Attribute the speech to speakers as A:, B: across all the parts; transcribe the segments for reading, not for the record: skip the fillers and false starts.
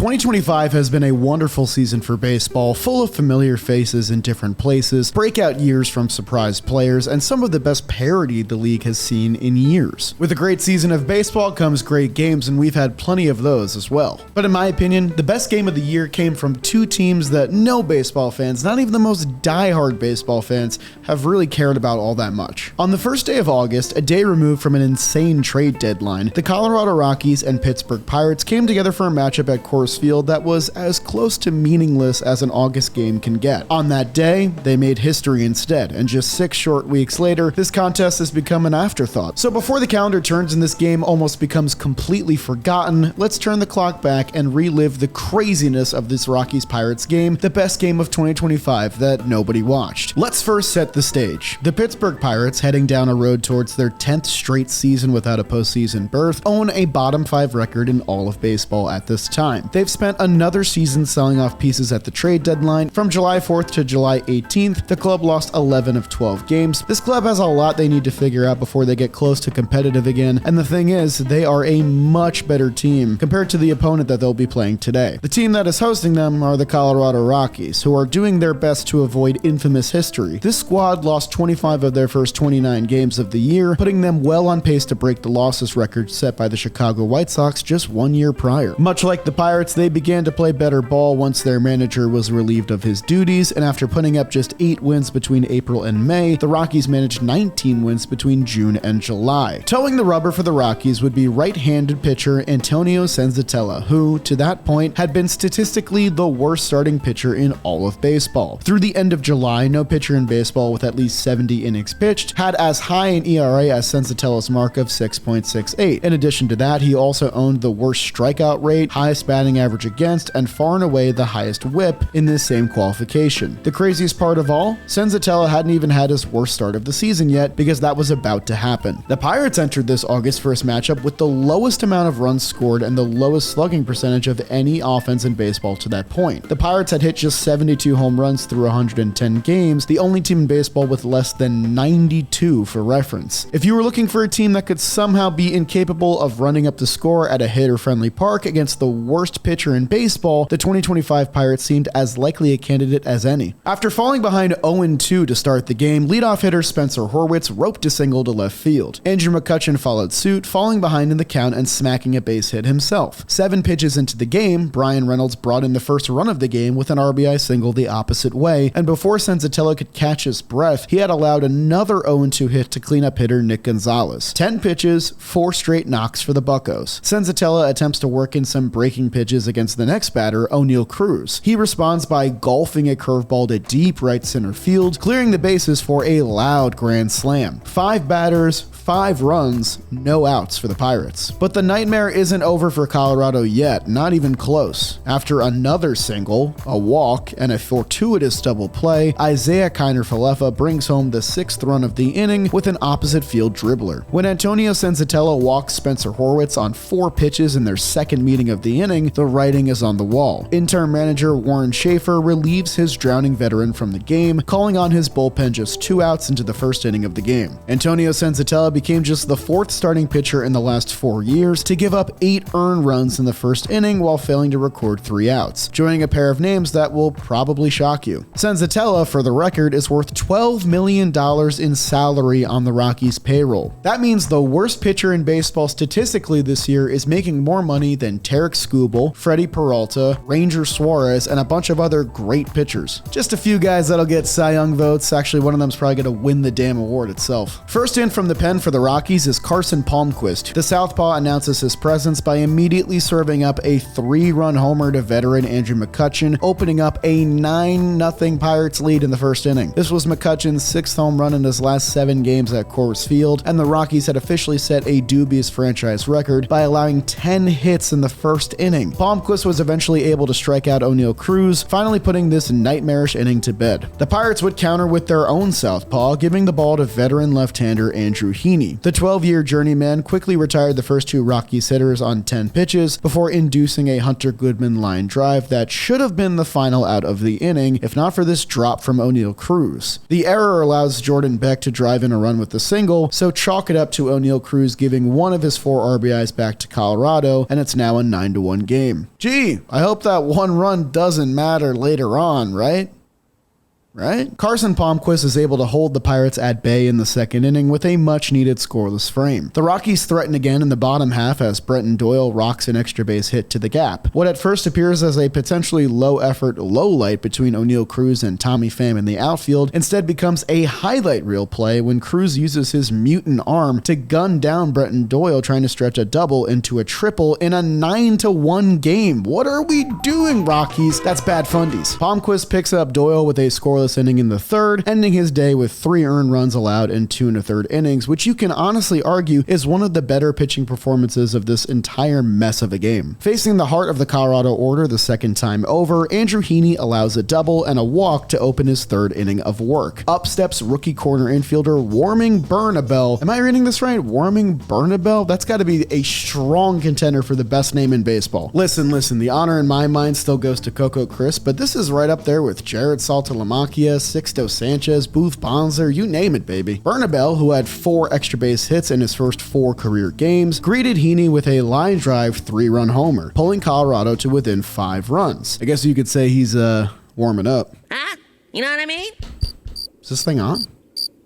A: 2025 has been a wonderful season for baseball, full of familiar faces in different places, breakout years from surprise players, and some of the best parity the league has seen in years. With a great season of baseball comes great games, and we've had plenty of those as well. But in my opinion, the best game of the year came from two teams that no baseball fans, not even the most diehard baseball fans, have really cared about all that much. On the first day of August, a day removed from an insane trade deadline, the Colorado Rockies and Pittsburgh Pirates came together for a matchup at Coors Field that was as close to meaningless as an August game can get. On that day, they made history instead, and just 6 short weeks later, this contest has become an afterthought. So before the calendar turns and this game almost becomes completely forgotten, let's turn the clock back and relive the craziness of this Rockies-Pirates game, the best game of 2025 that nobody watched. Let's first set the stage. The Pittsburgh Pirates, heading down a road towards their 10th straight season without a postseason berth, own a bottom 5 record in all of baseball at this time. They've spent another season selling off pieces at the trade deadline. From July 4th to July 18th, the club lost 11 of 12 games. This club has a lot they need to figure out before they get close to competitive again, and the thing is, they are a much better team compared to the opponent that they'll be playing today. The team that is hosting them are the Colorado Rockies, who are doing their best to avoid infamous history. This squad lost 25 of their first 29 games of the year, putting them well on pace to break the losses record set by the Chicago White Sox just 1 year prior. Much like the Pirates, they began to play better ball once their manager was relieved of his duties, and after putting up just 8 wins between April and May, the Rockies managed 19 wins between June and July. Towing the rubber for the Rockies would be right-handed pitcher Antonio Senzatella, who, to that point, had been statistically the worst starting pitcher in all of baseball. Through the end of July, no pitcher in baseball with at least 70 innings pitched had as high an ERA as Senzatella's mark of 6.68. In addition to that, he also owned the worst strikeout rate, highest batting average against, and far and away the highest whip in this same qualification. The craziest part of all, Senzatella hadn't even had his worst start of the season yet, because that was about to happen. The Pirates entered this August first matchup with the lowest amount of runs scored and the lowest slugging percentage of any offense in baseball to that point. The Pirates had hit just 72 home runs through 110 games, the only team in baseball with less than 92 for reference. If you were looking for a team that could somehow be incapable of running up the score at a hitter-friendly park against the worst pitcher in baseball, the 2025 Pirates seemed as likely a candidate as any. After falling behind 0-2 to start the game, leadoff hitter Spencer Horwitz roped a single to left field. Andrew McCutchen followed suit, falling behind in the count and smacking a base hit himself. 7 pitches into the game, Brian Reynolds brought in the first run of the game with an RBI single the opposite way, and before Senzatella could catch his breath, he had allowed another 0-2 hit to cleanup hitter Nick Gonzalez. 10 pitches, 4 straight knocks for the Buccos. Senzatella attempts to work in some breaking pitches against the next batter, O'Neal Cruz. He responds by golfing a curveball to deep right center field, clearing the bases for a loud grand slam. 5 batters, 5 runs, no outs for the Pirates. But the nightmare isn't over for Colorado yet, not even close. After another single, a walk, and a fortuitous double play, Isaiah Kiner-Falefa brings home the 6th run of the inning with an opposite field dribbler. When Antonio Senzatella walks Spencer Horwitz on 4 pitches in their second meeting of the inning, the writing is on the wall. Interim manager Warren Schaefer relieves his drowning veteran from the game, calling on his bullpen just 2 outs into the first inning of the game. Antonio Senzatella became just the 4th starting pitcher in the last 4 years to give up 8 earned runs in the first inning while failing to record 3 outs, joining a pair of names that will probably shock you. Senzatella, for the record, is worth $12 million in salary on the Rockies' payroll. That means the worst pitcher in baseball statistically this year is making more money than Tarek Skubal, Freddie Peralta, Ranger Suarez, and a bunch of other great pitchers. Just a few guys that'll get Cy Young votes. Actually, one of them's probably going to win the damn award itself. First in from the pen for the Rockies is Carson Palmquist. The southpaw announces his presence by immediately serving up a 3-run homer to veteran Andrew McCutchen, opening up a 9-0 Pirates lead in the first inning. This was McCutchen's 6th home run in his last 7 games at Coors Field, and the Rockies had officially set a dubious franchise record by allowing 10 hits in the first inning. Palmquist was eventually able to strike out O'Neal Cruz, finally putting this nightmarish inning to bed. The Pirates would counter with their own southpaw, giving the ball to veteran left-hander Andrew Heaney. The 12-year journeyman quickly retired the first 2 Rockies hitters on 10 pitches before inducing a Hunter Goodman line drive that should have been the final out of the inning, if not for this drop from O'Neal Cruz. The error allows Jordan Beck to drive in a run with the single, so chalk it up to O'Neal Cruz giving one of his 4 RBIs back to Colorado, and it's now a 9-1 game. game. Gee, I hope that one run doesn't matter later on, right? Carson Palmquist is able to hold the Pirates at bay in the second inning with a much-needed scoreless frame. The Rockies threaten again in the bottom half as Brenton Doyle rocks an extra base hit to the gap. What at first appears as a potentially low-effort low-light between Oneil Cruz and Tommy Pham in the outfield instead becomes a highlight reel play when Cruz uses his mutant arm to gun down Brenton Doyle, trying to stretch a double into a triple in a 9-1 game. What are we doing, Rockies? That's bad fundies. Palmquist picks up Doyle with a scoreless inning in the third, ending his day with 3 earned runs allowed in 2 1/3 innings, which you can honestly argue is one of the better pitching performances of this entire mess of a game. Facing the heart of the Colorado order the second time over, Andrew Heaney allows a double and a walk to open his third inning of work. Up steps rookie corner infielder Warming Bernabel. Am I reading this right? Warming Bernabel? That's got to be a strong contender for the best name in baseball. Listen, the honor in my mind still goes to Coco Crisp, but this is right up there with Jared Saltalamacchia, Sixto Sanchez, Booth Bonser, you name it, baby. Bernabel, who had 4 extra base hits in his first 4 career games, greeted Heaney with a line drive 3-run homer, pulling Colorado to within 5 runs. I guess you could say he's warming up.
B: Huh? You know what I mean?
A: Is this thing on?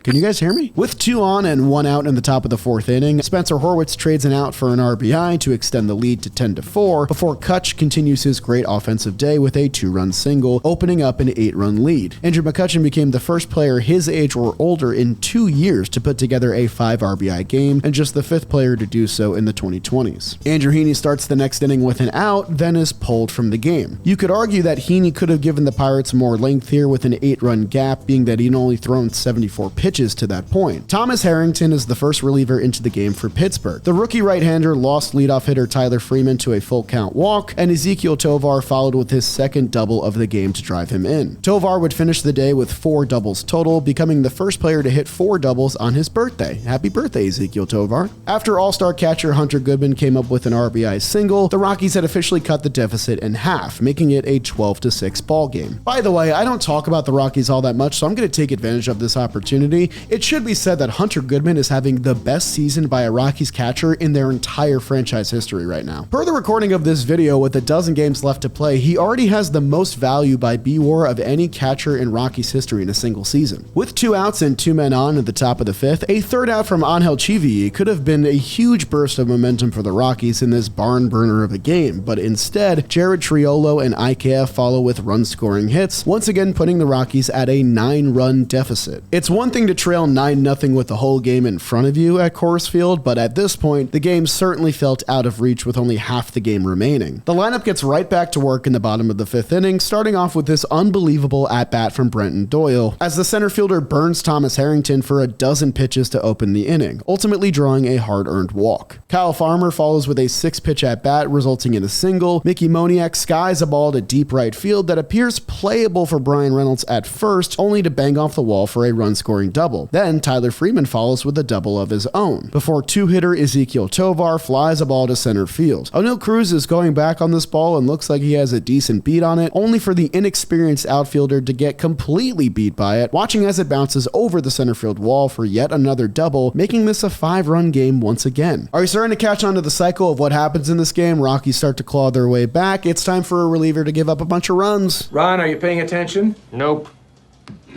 A: Can you guys hear me? With 2 on and 1 out in the top of the 4th inning, Spencer Horwitz trades an out for an RBI to extend the lead to 10-4 before Kutch continues his great offensive day with a 2-run single, opening up an 8-run lead. Andrew McCutchen became the first player his age or older in 2 years to put together a 5 RBI game and just the 5th player to do so in the 2020s. Andrew Heaney starts the next inning with an out, then is pulled from the game. You could argue that Heaney could have given the Pirates more length here with an 8-run gap, being that he'd only thrown 74 pitches to that point. Thomas Harrington is the first reliever into the game for Pittsburgh. The rookie right-hander lost leadoff hitter Tyler Freeman to a full count walk, and Ezekiel Tovar followed with his second double of the game to drive him in. Tovar would finish the day with 4 doubles total, becoming the first player to hit 4 doubles on his birthday. Happy birthday, Ezekiel Tovar. After all-star catcher Hunter Goodman came up with an RBI single, the Rockies had officially cut the deficit in half, making it a 12-6 ball game. By the way, I don't talk about the Rockies all that much, so I'm going to take advantage of this opportunity. It should be said that Hunter Goodman is having the best season by a Rockies catcher in their entire franchise history right now. Per the recording of this video, with a dozen games left to play, he already has the most value by BWAR of any catcher in Rockies history in a single season. With 2 outs and 2 men on at the top of the 5th, a third out from Angel Chivy could have been a huge burst of momentum for the Rockies in this barn burner of a game, but instead, Jared Triolo and IKF follow with run-scoring hits, once again putting the Rockies at a 9-run deficit. It's one thing to trail 9-0 with the whole game in front of you at Coors Field, but at this point, the game certainly felt out of reach with only half the game remaining. The lineup gets right back to work in the bottom of the 5th inning, starting off with this unbelievable at-bat from Brenton Doyle, as the center fielder burns Thomas Harrington for a dozen pitches to open the inning, ultimately drawing a hard-earned walk. Kyle Farmer follows with a 6-pitch at-bat, resulting in a single. Mickey Moniak skies a ball to deep right field that appears playable for Brian Reynolds at first, only to bang off the wall for a run-scoring double. Then Tyler Freeman follows with a double of his own, before 2-hitter Ezekiel Tovar flies a ball to center field. Oneil Cruz is going back on this ball and looks like he has a decent beat on it, only for the inexperienced outfielder to get completely beat by it, watching as it bounces over the center field wall for yet another double, making this a 5-run game once again. Are you starting to catch on to the cycle of what happens in this game? Rockies start to claw their way back. It's time for a reliever to give up a bunch of runs.
C: Ron, are you paying attention?
D: Nope.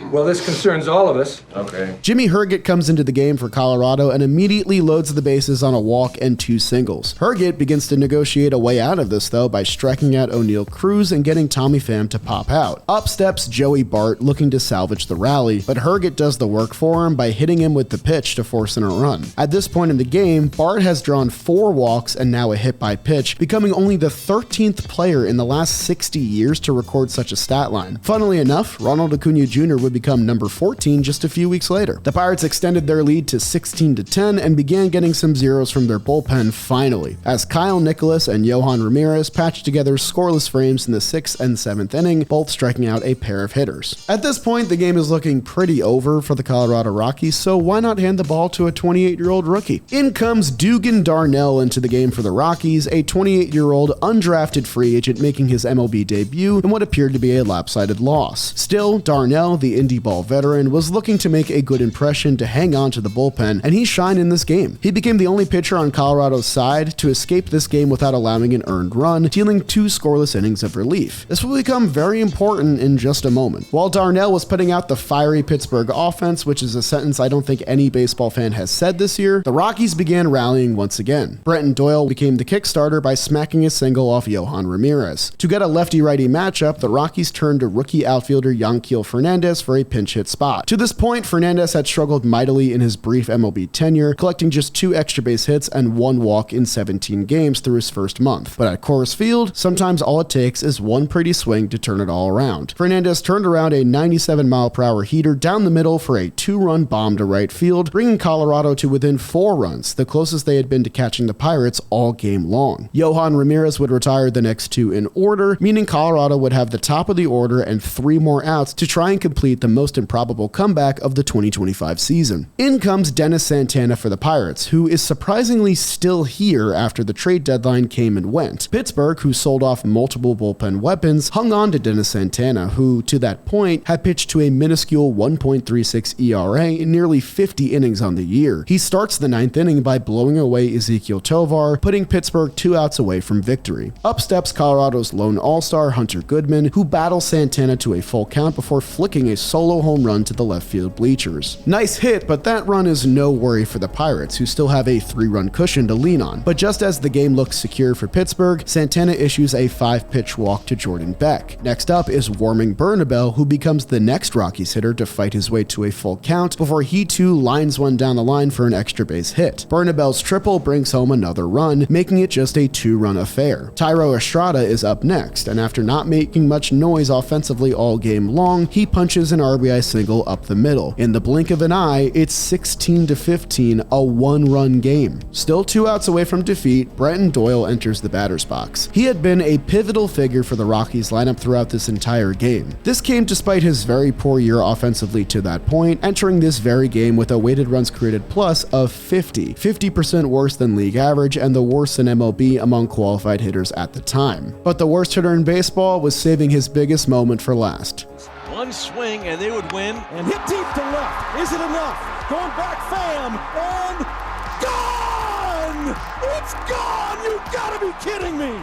C: Well, this concerns all of us.
D: Okay.
A: Jimmy Herget comes into the game for Colorado and immediately loads the bases on a walk and 2 singles. Herget begins to negotiate a way out of this, though, by striking out Oneil Cruz and getting Tommy Pham to pop out. Up steps Joey Bart, looking to salvage the rally, but Herget does the work for him by hitting him with the pitch to force in a run. At this point in the game, Bart has drawn 4 walks and now a hit by pitch, becoming only the 13th player in the last 60 years to record such a stat line. Funnily enough, Ronald Acuna Jr. would become number 14 just a few weeks later. The Pirates extended their lead to 16-10 and began getting some zeros from their bullpen finally, as Kyle Nicholas and Johan Ramirez patched together scoreless frames in the 6th and 7th inning, both striking out a pair of hitters. At this point, the game is looking pretty over for the Colorado Rockies, so why not hand the ball to a 28-year-old rookie? In comes Dugan Darnell into the game for the Rockies, a 28-year-old undrafted free agent making his MLB debut in what appeared to be a lopsided loss. Still, Darnell, the the indie ball veteran, was looking to make a good impression to hang on to the bullpen, and he shined in this game. He became the only pitcher on Colorado's side to escape this game without allowing an earned run, dealing 2 scoreless innings of relief. This will become very important in just a moment. While Darnell was putting out the fiery Pittsburgh offense, which is a sentence I don't think any baseball fan has said this year, the Rockies began rallying once again. Brenton Doyle became the kickstarter by smacking a single off Yohan Ramirez. To get a lefty-righty matchup, the Rockies turned to rookie outfielder Yanquiel Fernandez for a pinch hit spot. To this point, Fernandez had struggled mightily in his brief MLB tenure, collecting just 2 extra base hits and 1 walk in 17 games through his first month. But at Coors Field, sometimes all it takes is one pretty swing to turn it all around. Fernandez turned around a 97-mile-per-hour heater down the middle for a 2-run bomb to right field, bringing Colorado to within 4 runs, the closest they had been to catching the Pirates all game long. Yohan Ramirez would retire the next 2 in order, meaning Colorado would have the top of the order and 3 more outs to try and complete the most improbable comeback of the 2025 season. In comes Dennis Santana for the Pirates, who is surprisingly still here after the trade deadline came and went. Pittsburgh, who sold off multiple bullpen weapons, hung on to Dennis Santana, who, to that point, had pitched to a minuscule 1.36 ERA in nearly 50 innings on the year. He starts the 9th inning by blowing away Ezekiel Tovar, putting Pittsburgh 2 outs away from victory. Up steps Colorado's lone all-star Hunter Goodman, who battles Santana to a full count before flicking a solo home run to the left field bleachers. Nice hit, but that run is no worry for the Pirates, who still have a 3-run cushion to lean on. But just as the game looks secure for Pittsburgh, Santana issues a 5-pitch walk to Jordan Beck. Next up is Warming Bernabel, who becomes the next Rockies hitter to fight his way to a full count before he too lines one down the line for an extra base hit. Bernabel's triple brings home another run, making it just a 2-run affair. Thairo Estrada is up next, and after not making much noise offensively all game long, he punches an RBI single up the middle. In the blink of an eye, it's 16-15, a 1-run game. Still 2 outs away from defeat, Brenton Doyle enters the batter's box. He had been a pivotal figure for the Rockies lineup throughout this entire game. This came despite his very poor year offensively to that point, entering this very game with a weighted runs created plus of 50% worse than league average and the worst in MLB among qualified hitters at the time. But the worst hitter in baseball was saving his biggest moment for last.
B: One swing and they would win.
D: And hit deep to left. Is it enough? Going back, Pham, and gone! It's gone! You gotta be kidding me!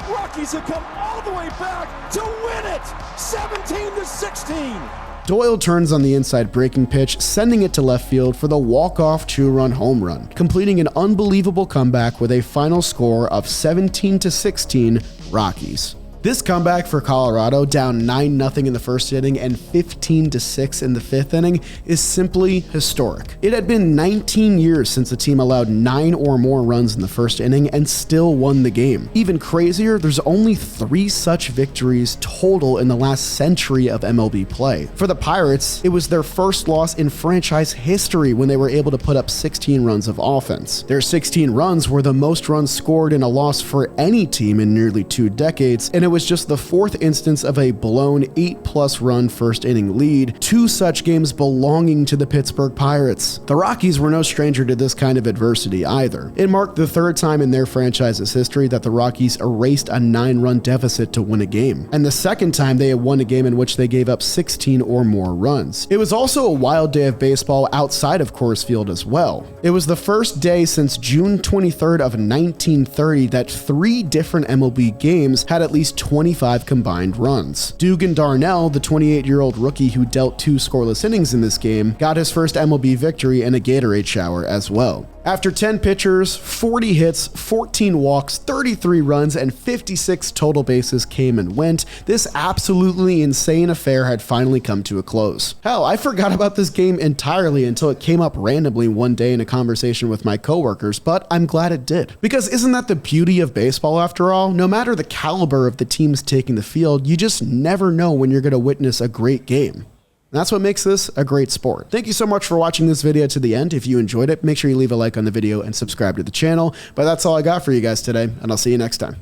D: Rockies have come all the way back to win it! 17-16!
A: Doyle turns on the inside breaking pitch, sending it to left field for the walk-off 2-run home run, completing an unbelievable comeback with a final score of 17-16 Rockies. This comeback for Colorado, down 9-0 in the first inning and 15-6 in the 5th inning, is simply historic. It had been 19 years since the team allowed 9 or more runs in the first inning and still won the game. Even crazier, there's only 3 such victories total in the last century of MLB play. For the Pirates, it was their first loss in franchise history when they were able to put up 16 runs of offense. Their 16 runs were the most runs scored in a loss for any team in nearly 2 decades, and it was just the 4th instance of a blown 8+ run first inning lead, 2 such games belonging to the Pittsburgh Pirates. The Rockies were no stranger to this kind of adversity either. It marked the 3rd time in their franchise's history that the Rockies erased a 9-run deficit to win a game, and the 2nd time they had won a game in which they gave up 16 or more runs. It was also a wild day of baseball outside of Coors Field as well. It was the first day since June 23rd of 1930 that 3 different MLB games had at least 25 combined runs. Dugan Darnell, the 28-year-old rookie who dealt 2 scoreless innings in this game, got his first MLB victory in a Gatorade shower as well. After 10 pitchers, 40 hits, 14 walks, 33 runs, and 56 total bases came and went, this absolutely insane affair had finally come to a close. Hell, I forgot about this game entirely until it came up randomly one day in a conversation with my coworkers, but I'm glad it did. Because isn't that the beauty of baseball after all? No matter the caliber of the teams taking the field, you just never know when you're going to witness a great game. And that's what makes this a great sport. Thank you so much for watching this video to the end. If you enjoyed it, make sure you leave a like on the video and subscribe to the channel. But that's all I got for you guys today, and I'll see you next time.